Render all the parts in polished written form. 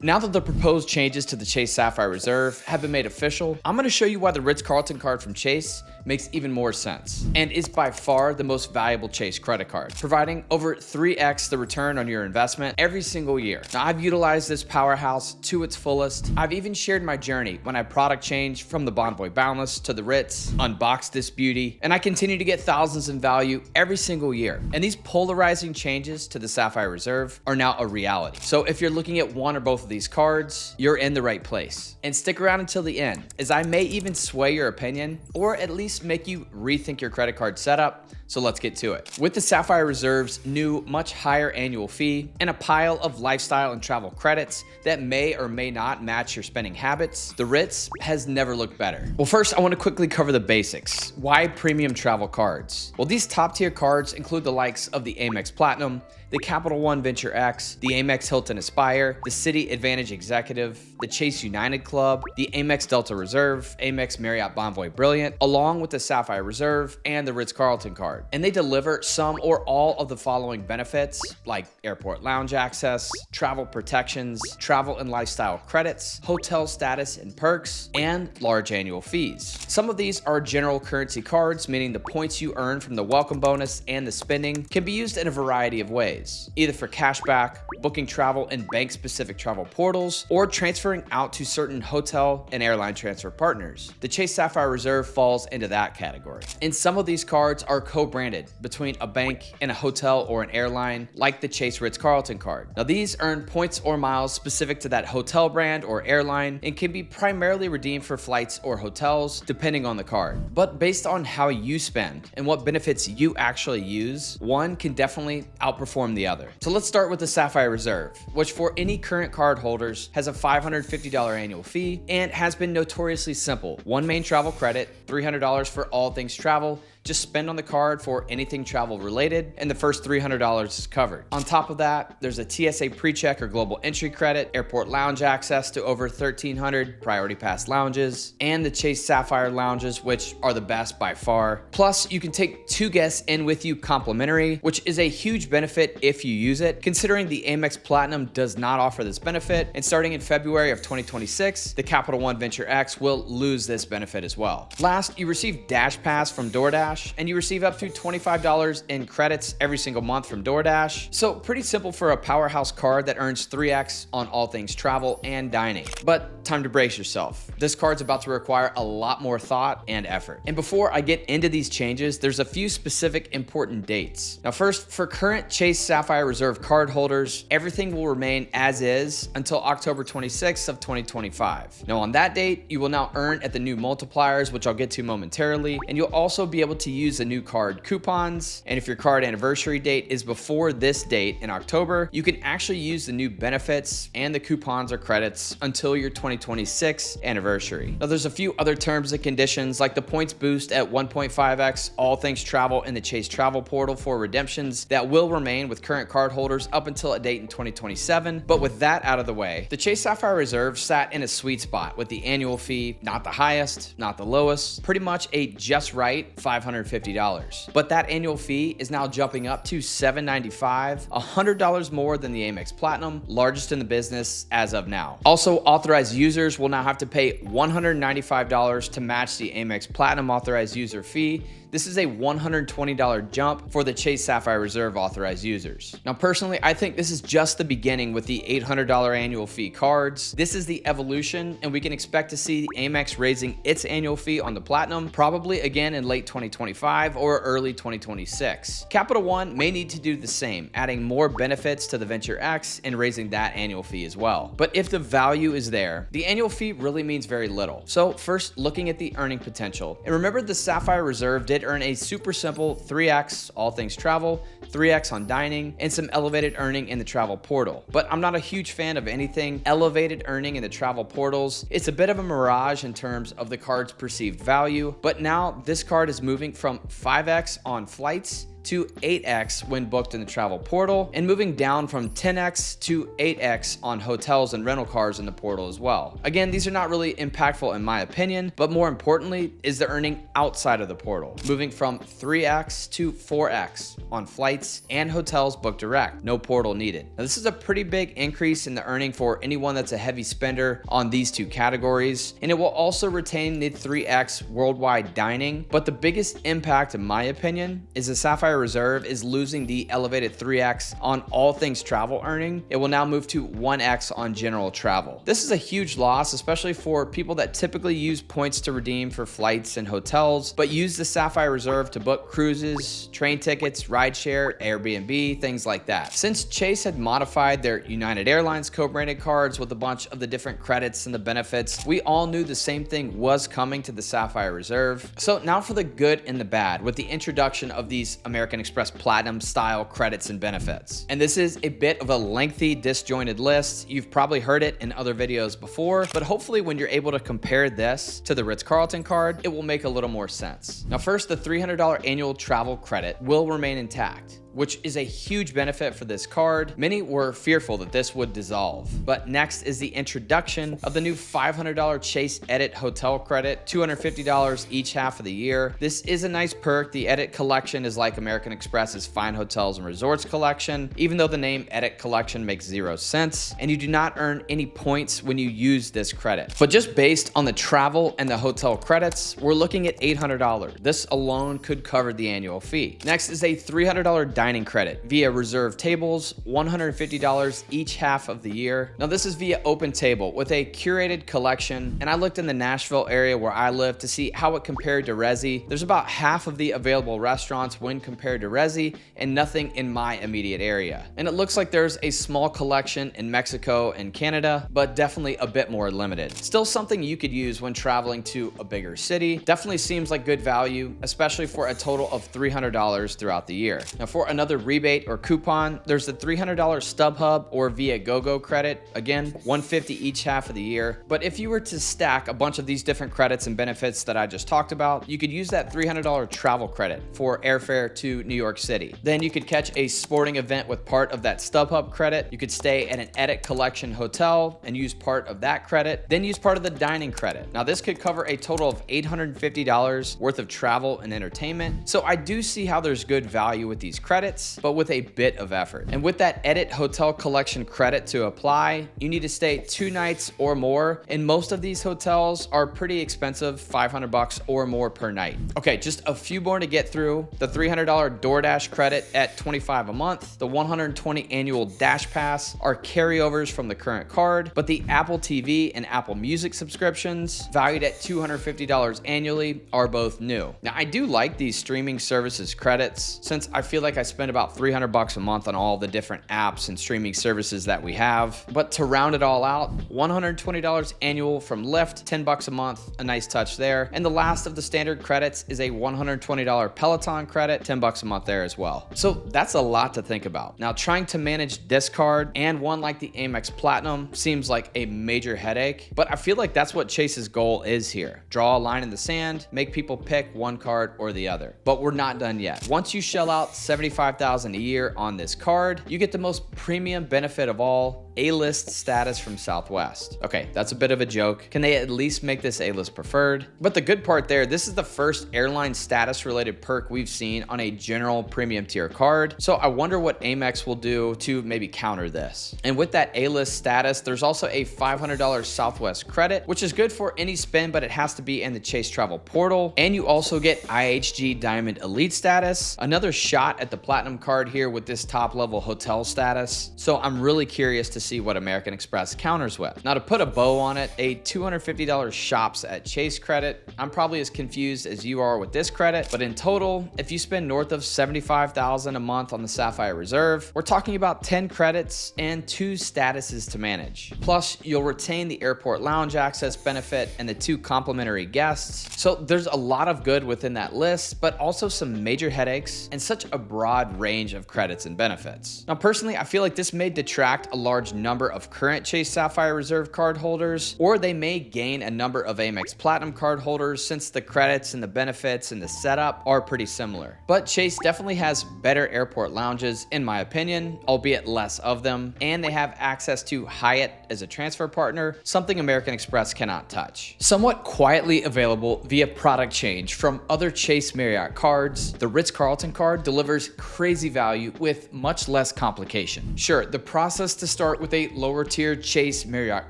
Now that the proposed changes to the Chase Sapphire Reserve have been made official, I'm going to show you why the Ritz-Carlton Card from Chase makes even more sense and is by far the most valuable Chase credit card, providing over 3x the return on your investment every single year. Now, I've utilized this powerhouse to its fullest. I've even shared my journey when I product changed from the Bonvoy Boundless to the Ritz, unboxed this beauty, and I continue to get thousands in value every single year. And these polarizing changes to the Sapphire Reserve are now a reality. So if you're looking at one or both of these cards, you're in the right place. And stick around until the end, as I may even sway your opinion or at least make you rethink your credit card setup. So let's get to it. With the Sapphire Reserve's new, much higher annual fee and a pile of lifestyle and travel credits that may or may not match your spending habits, the Ritz has never looked better. Well, first, I want to quickly cover the basics. Why premium travel cards? Well, these top tier cards include the likes of the Amex Platinum, the Capital One Venture X, the Amex Hilton Aspire, the Citi Advantage Executive, the Chase United Club, the Amex Delta Reserve, Amex Marriott Bonvoy Brilliant, along with the Sapphire Reserve and the Ritz-Carlton Card. And they deliver some or all of the following benefits, like airport lounge access, travel protections, travel and lifestyle credits, hotel status and perks, and large annual fees. Some of these are general currency cards, meaning the points you earn from the welcome bonus and the spending can be used in a variety of ways, either for cashback, booking travel in bank-specific travel portals, or transferring out to certain hotel and airline transfer partners. The Chase Sapphire Reserve falls into that category. And some of these cards are co-branded between a bank and a hotel or an airline, like the Chase Ritz-Carlton Card. Now, these earn points or miles specific to that hotel brand or airline and can be primarily redeemed for flights or hotels, depending on the card. But based on how you spend and what benefits you actually use, one can definitely outperform the other. So let's start with the Sapphire Reserve, which for any current card holders has a $550 annual fee and has been notoriously simple. One main travel credit, $300 for all things travel. Just spend on the card for anything travel related, and the first $300 is covered. On top of that, there's a TSA PreCheck or global entry credit, airport lounge access to over 1,300 priority pass lounges, and the Chase Sapphire lounges, which are the best by far. Plus, you can take 2 guests in with you complimentary, which is a huge benefit if you use it, considering the Amex Platinum does not offer this benefit, and starting in February of 2026, the Capital One Venture X will lose this benefit as well. Last, you receive Dash Pass from DoorDash, and you receive up to $25 in credits every single month from DoorDash. So pretty simple for a powerhouse card that earns 3x on all things travel and dining. But time to brace yourself. This card's about to require a lot more thought and effort. And before I get into these changes, there's a few specific important dates. Now first, for current Chase Sapphire Reserve card holders, everything will remain as is until October 26th of 2025. Now on that date, you will now earn at the new multipliers, which I'll get to momentarily, and you'll also be able to use the new card coupons. And if your card anniversary date is before this date in October, you can actually use the new benefits and the coupons or credits until your 2026 anniversary. Now there's a few other terms and conditions, like the points boost at 1.5x all things travel in the Chase travel portal for redemptions that will remain with current card holders up until a date in 2027. But with that out of the way, the Chase Sapphire Reserve sat in a sweet spot with the annual fee, not the highest, not the lowest, pretty much a just right $550. But that annual fee is now jumping up to $795, $100 more than the Amex Platinum, largest in the business as of now. Also, authorized users will now have to pay $195 to match the Amex Platinum authorized user fee. This is a $120 jump for the Chase Sapphire Reserve authorized users. Now, personally, I think this is just the beginning with the $800 annual fee cards. This is the evolution, and we can expect to see Amex raising its annual fee on the Platinum, probably again in late 2025 or early 2026. Capital One may need to do the same, adding more benefits to the Venture X and raising that annual fee as well. But if the value is there, the annual fee really means very little. So first, looking at the earning potential. And remember, the Sapphire Reserve did earn a super simple 3x all things travel, 3x on dining, and some elevated earning in the travel portal. But I'm not a huge fan of anything elevated earning in the travel portals. It's a bit of a mirage in terms of the card's perceived value, but now this card is moving from 5x on flights to 8x when booked in the travel portal, and moving down from 10x to 8x on hotels and rental cars in the portal as well. Again, these are not really impactful in my opinion, but more importantly is the earning outside of the portal, moving from 3x to 4x on flights and hotels booked direct, no portal needed. Now, this is a pretty big increase in the earning for anyone that's a heavy spender on these two categories, and it will also retain the 3x worldwide dining, but the biggest impact in my opinion is the Sapphire Reserve is losing the elevated 3x on all things travel earning. It will now move to 1x on general travel. This is a huge loss, especially for people that typically use points to redeem for flights and hotels, but use the Sapphire Reserve to book cruises, train tickets, rideshare, Airbnb, things like that. Since Chase had modified their United Airlines co-branded cards with a bunch of the different credits and the benefits, we all knew the same thing was coming to the Sapphire Reserve. So now for the good and the bad with the introduction of these American Express Platinum style credits and benefits. And this is a bit of a lengthy, disjointed list. You've probably heard it in other videos before, but hopefully when you're able to compare this to the Ritz-Carlton card, it will make a little more sense. Now first, the $300 annual travel credit will remain intact, which is a huge benefit for this card. Many were fearful that this would dissolve. But next is the introduction of the new $500 Chase Edit Hotel Credit, $250 each half of the year. This is a nice perk. The Edit Collection is like American Express's Fine Hotels and Resorts Collection, even though the name Edit Collection makes 0 sense, and you do not earn any points when you use this credit. But just based on the travel and the hotel credits, we're looking at $800. This alone could cover the annual fee. Next is a $300 dining credit via reserve tables, $150 each half of the year. Now this is via Open Table with a curated collection, and I looked in the Nashville area where I live to see how it compared to Resi. There's about half of the available restaurants when compared to Resi and nothing in my immediate area. And it looks like there's a small collection in Mexico and Canada, but definitely a bit more limited. Still something you could use when traveling to a bigger city. Definitely seems like good value, especially for a total of $300 throughout the year. Now for another rebate or coupon, there's the $300 StubHub or Via GoGo credit. Again, $150 each half of the year. But if you were to stack a bunch of these different credits and benefits that I just talked about, you could use that $300 travel credit for airfare to New York City. Then you could catch a sporting event with part of that StubHub credit. You could stay at an Edit Collection hotel and use part of that credit, then use part of the dining credit. Now this could cover a total of $850 worth of travel and entertainment. So I do see how there's good value with these credits, but with a bit of effort. And with that Edit Hotel Collection credit to apply, you need to stay 2 nights or more, and most of these hotels are pretty expensive, $500 or more per night. Okay, just a few more to get through. The $300 DoorDash credit at $25 a month, the $120 annual Dash Pass are carryovers from the current card, but the Apple TV and Apple Music subscriptions, valued at $250 annually, are both new. Now I do like these streaming services credits, since I feel like I spend about $300 a month on all the different apps and streaming services that we have. But to round it all out, $120 annual from Lyft, $10 a month, a nice touch there. And the last of the standard credits is a $120 Peloton credit, $10 a month there as well. So that's a lot to think about. Now trying to manage this card and one like the Amex Platinum seems like a major headache, but I feel like that's what Chase's goal is here. Draw a line in the sand, make people pick one card or the other. But we're not done yet. Once you shell out $75,000 a year on this card, you get the most premium benefit of all, A-list status from Southwest. Okay, that's a bit of a joke. Can they at least make this A-list preferred? But the good part there, this is the first airline status related perk we've seen on a general premium tier card. So I wonder what Amex will do to maybe counter this. And with that A-list status, there's also a $500 Southwest credit, which is good for any spend, but it has to be in the Chase Travel portal. And you also get IHG Diamond Elite status, another shot at the Platinum card here with this top level hotel status. So I'm really curious to see what American Express counters with. Now to put a bow on it, a $250 shops at Chase credit. I'm probably as confused as you are with this credit, but in total, if you spend north of $75,000 a month on the Sapphire Reserve, we're talking about 10 credits and 2 statuses to manage. Plus, you'll retain the airport lounge access benefit and the 2 complimentary guests. So there's a lot of good within that list, but also some major headaches and such a broad range of credits and benefits. Now, personally, I feel like this may detract a large number of current Chase Sapphire Reserve card holders, or they may gain a number of Amex Platinum card holders since the credits and the benefits and the setup are pretty similar. But Chase definitely has better airport lounges in my opinion, albeit less of them, and they have access to Hyatt as a transfer partner, something American Express cannot touch. Somewhat quietly available via product change from other Chase Marriott cards, the Ritz-Carlton Card delivers crazy value with much less complication. Sure, the process to start with a lower tier Chase Marriott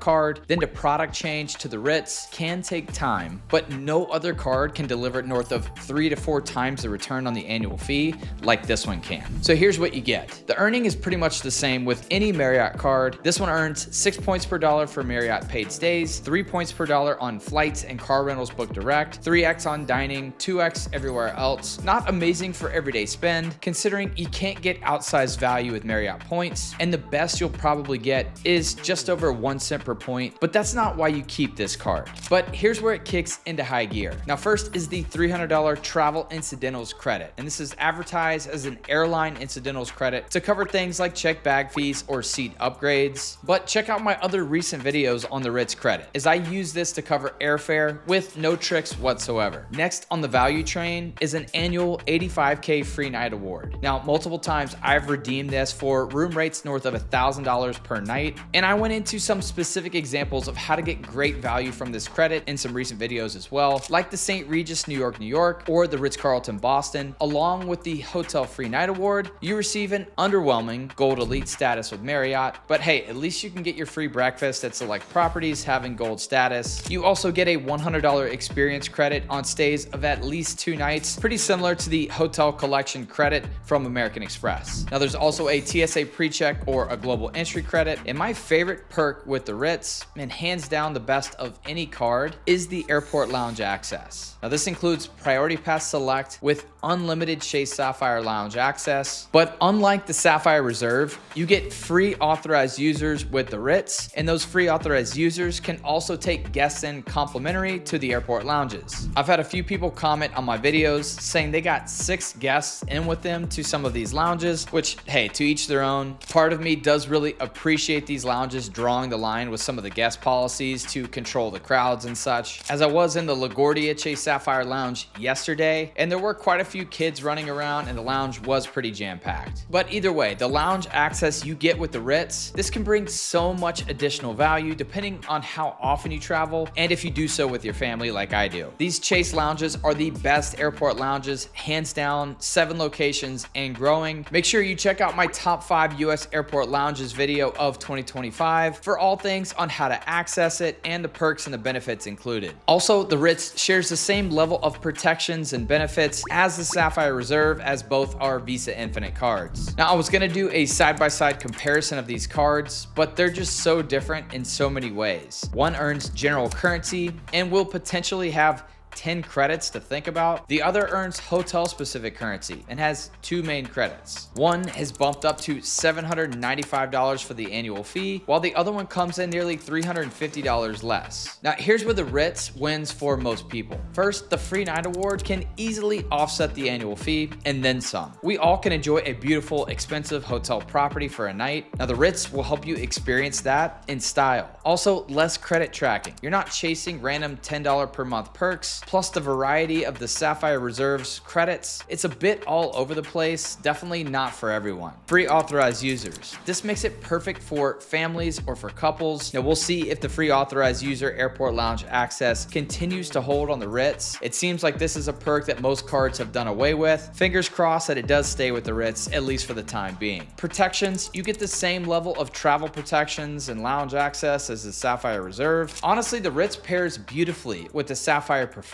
card, then to product change to the Ritz can take time, but no other card can deliver north of 3 to 4 times the return on the annual fee like this one can. So here's what you get. The earning is pretty much the same with any Marriott card. This one earns 6 points per dollar for Marriott paid stays, 3 points per dollar on flights and car rentals booked direct, 3x on dining, 2x everywhere else. Not amazing for everyday spend, considering you can't get outsized value with Marriott points, and the best you'll probably get is just over 1 cent per point, but that's not why you keep this card. But here's where it kicks into high gear. Now first is the $300 travel incidentals credit, and this is advertised as an airline incidentals credit to cover things like checked bag fees or seat upgrades. But check out my other recent videos on the Ritz credit, as I use this to cover airfare with no tricks whatsoever. Next on the value train is an annual $85K free night award. Now multiple times I've redeemed this for room rates north of $1,000 per night, and I went into some specific examples of how to get great value from this credit in some recent videos as well, like the St. Regis New York, or the Ritz-Carlton Boston. Along with the hotel free night award, you receive an underwhelming gold elite status with Marriott, but hey, at least you can get your free breakfast at select properties having gold status. You also get a $100 experience credit on stays of at least 2 nights, pretty similar to the hotel collection credit from American Express. Now there's also a TSA pre-check or a global entry credit, and my favorite perk with the Ritz, and hands down the best of any card, is the airport lounge access. Now this includes Priority Pass Select with unlimited Chase Sapphire Lounge access, but unlike the Sapphire Reserve, you get free authorized users with the Ritz, and those free authorized users can also take guests in complimentary to the airport lounges. I've had a few people comment on my videos saying they got 6 guests in with them to some of these lounges, which hey, to each their own. Part of me does really appreciate these lounges drawing the line with some of the guest policies to control the crowds and such, as I was in the LaGuardia Chase Sapphire Lounge yesterday, and there were quite a few kids running around and the lounge was pretty jam-packed. But either way, the lounge access you get with the Ritz, this can bring so much additional value depending on how often you travel and if you do so with your family like I do. These Chase lounges are the best airport lounges, hands down, 7 locations and growing. Make sure you check out my top 5 US airport lounges video of 2025 for all things on how to access it and the perks and the benefits included. Also, the Ritz shares the same level of protections and benefits as the Sapphire Reserve, as both are Visa Infinite cards. Now I was gonna do a side-by-side comparison of these cards, but they're just so different in so many ways. One earns general currency and will potentially have 10 credits to think about. The other earns hotel specific currency and has 2 main credits. One has bumped up to $795 for the annual fee, while the other one comes in nearly $350 less. Now here's where the Ritz wins for most people. First, the free night award can easily offset the annual fee and then some. We all can enjoy a beautiful, expensive hotel property for a night. Now the Ritz will help you experience that in style. Also, less credit tracking. You're not chasing random $10 per month perks. Plus the variety of the Sapphire Reserve's credits, it's a bit all over the place, definitely not for everyone. Free authorized users. This makes it perfect for families or for couples. Now we'll see if the free authorized user airport lounge access continues to hold on the Ritz. It seems like this is a perk that most cards have done away with. Fingers crossed that it does stay with the Ritz, at least for the time being. Protections, you get the same level of travel protections and lounge access as the Sapphire Reserve. Honestly, the Ritz pairs beautifully with the Sapphire Preferred,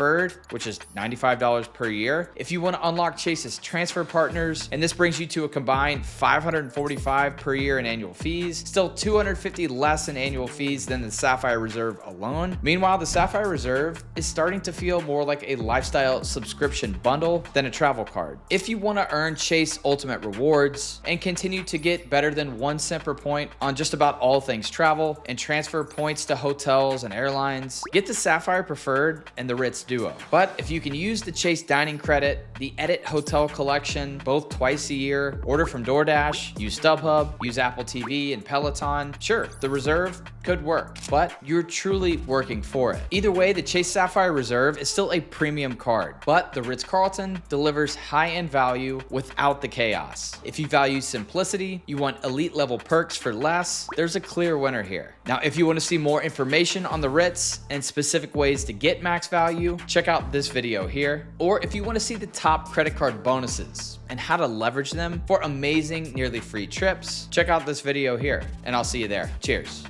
which is $95 per year. If you want to unlock Chase's transfer partners, and this brings you to a combined $545 per year in annual fees, still $250 less in annual fees than the Sapphire Reserve alone. Meanwhile, the Sapphire Reserve is starting to feel more like a lifestyle subscription bundle than a travel card. If you want to earn Chase Ultimate Rewards and continue to get better than 1 cent per point on just about all things travel and transfer points to hotels and airlines, get the Sapphire Preferred and the Ritz Duo. But if you can use the Chase dining credit The Edit Hotel Collection, both twice a year, order from DoorDash, use StubHub, use Apple TV and Peloton. Sure, the Reserve could work, but you're truly working for it. Either way, the Chase Sapphire Reserve is still a premium card, but the Ritz-Carlton delivers high-end value without the chaos. If you value simplicity, you want elite level perks for less, there's a clear winner here. Now, if you want to see more information on the Ritz and specific ways to get max value, check out this video here. Or if you want to see the top credit card bonuses and how to leverage them for amazing, nearly free trips, check out this video here, and I'll see you there. Cheers.